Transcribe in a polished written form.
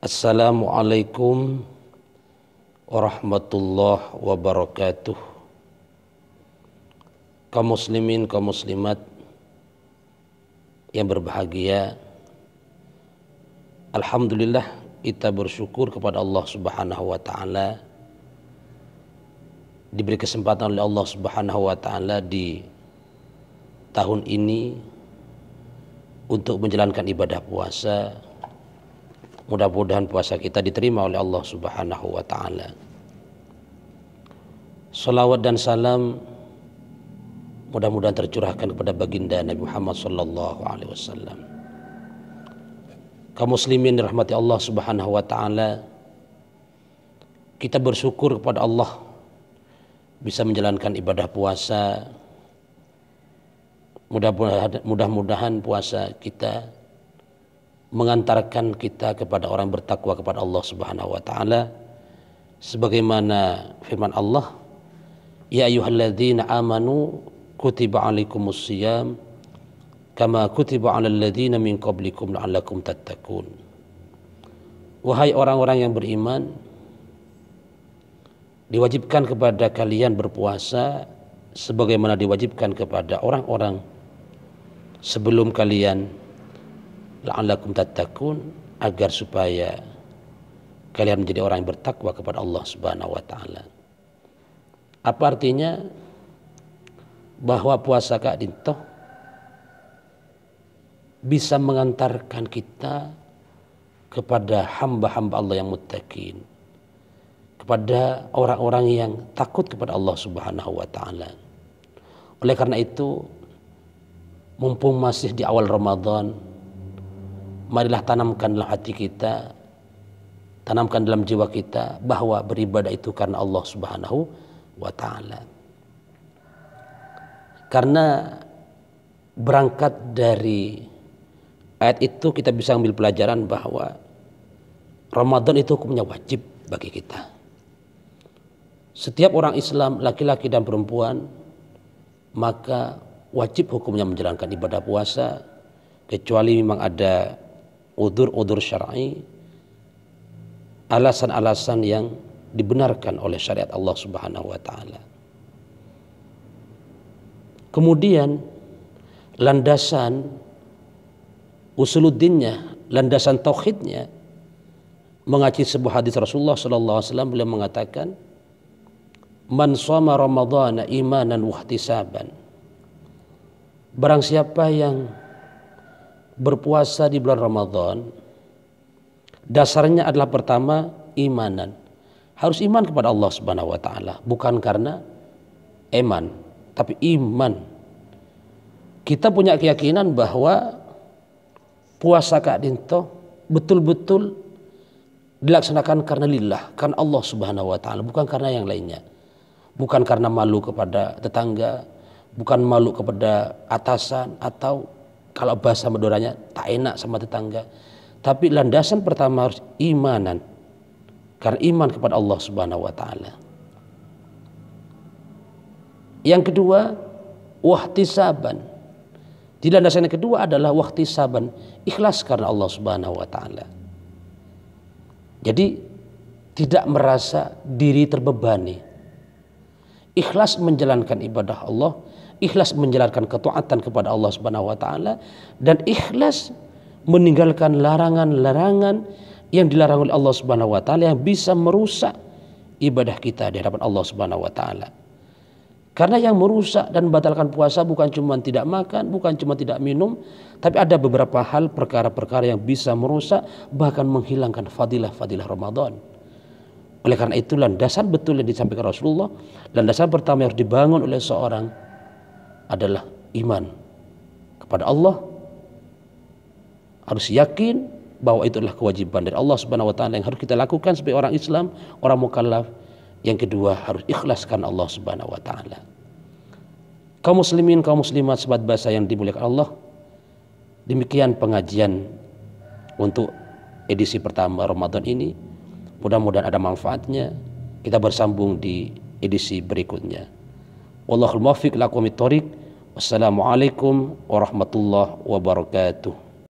Assalamualaikum warahmatullahi wabarakatuh. Kaum muslimin, kaum muslimat yang berbahagia, alhamdulillah kita bersyukur kepada Allah Subhanahu wa taala diberi kesempatan oleh Allah Subhanahu wa taala di tahun ini untuk menjalankan ibadah puasa. Mudah-mudahan puasa kita diterima oleh Allah Subhanahu wa taala. Salawat dan salam mudah-mudahan tercurahkan kepada baginda Nabi Muhammad sallallahu alaihi wasallam. Kaum muslimin dirahmati Allah Subhanahu wa taala, kita bersyukur kepada Allah bisa menjalankan ibadah puasa. Mudah-mudahan puasa kita mengantarkan kita kepada orang bertakwa kepada Allah Subhanahu wa taala, sebagaimana firman Allah, ya ayyuhalladzina amanu kutiba alaikumus shiyam kama kutiba alal ladzina min qablikum la'allakum tattaqun. Wahai orang-orang yang beriman, diwajibkan kepada kalian berpuasa sebagaimana diwajibkan kepada orang-orang sebelum kalian, la'allakum tattaqun, agar supaya kalian menjadi orang yang bertakwa kepada Allah Subhanahu wa taala. Apa artinya? Bahwa puasa Kak Dinto bisa mengantarkan kita kepada hamba-hamba Allah yang muttaqin, kepada orang-orang yang takut kepada Allah Subhanahu wa taala. Oleh karena itu, mumpung masih di awal Ramadan, marilah tanamkan dalam hati kita, tanamkan dalam jiwa kita bahwa beribadah itu karena Allah Subhanahu wa taala. Karena berangkat dari ayat itu kita bisa ambil pelajaran bahwa Ramadan itu hukumnya wajib bagi kita. Setiap orang Islam, laki-laki dan perempuan, maka wajib hukumnya menjalankan ibadah puasa, kecuali memang ada udzur syar'i, alasan-alasan yang dibenarkan oleh syariat Allah Subhanahu wa taala. Kemudian landasan usuluddinnya, landasan tauhidnya, mengaji sebuah hadis Rasulullah sallallahu alaihi wasallam, beliau mengatakan, man shoma ramadhana imanan wa ihtisaban. Barang siapa yang berpuasa di bulan Ramadan, dasarnya adalah pertama imanan. Harus iman kepada Allah Subhanahu wa taala, bukan karena eman, tapi iman. Kita punya keyakinan bahwa puasa Kak Dinto betul-betul dilaksanakan karena lillah, karena Allah Subhanahu wa taala, bukan karena yang lainnya. Bukan karena malu kepada tetangga, bukan malu kepada atasan, atau kalau bahasa Maduranya tak enak sama tetangga. Tapi landasan pertama harus imanan, karena iman kepada Allah Subhanahu wa taala. Yang kedua, wahtisaban. Di landasan yang kedua adalah wahtisaban, ikhlas karena Allah Subhanahu wa taala. Jadi tidak merasa diri terbebani. Ikhlas menjalankan ibadah Allah, ikhlas menjalankan ketaatan kepada Allah Subhanahu wa taala, dan ikhlas meninggalkan larangan-larangan yang dilarang oleh Allah Subhanahu wa taala yang bisa merusak ibadah kita di hadapan Allah Subhanahu wa taala. Karena yang merusak dan membatalkan puasa bukan cuma tidak makan, bukan cuma tidak minum, tapi ada beberapa hal, perkara-perkara yang bisa merusak, bahkan menghilangkan fadilah-fadilah Ramadan. Oleh karena itu landasan betul yang disampaikan Rasulullah, landasan pertama yang harus dibangun oleh seorang adalah iman kepada Allah. Harus yakin bahwa itu adalah kewajiban dari Allah Subhanahu wa taala yang harus kita lakukan sebagai orang Islam, orang mukallaf. Yang kedua, harus ikhlas karena Allah Subhanahu wa taala. Kaum muslimin, kaum muslimat, sahabat bahasa yang dimuliakan Allah, demikian pengajian untuk edisi pertama Ramadan ini. Mudah-mudahan ada manfaatnya. Kita bersambung di edisi berikutnya. Wallahul muwaffiq ila aqwamit thoriq. Wassalamualaikum warahmatullahi wabarakatuh.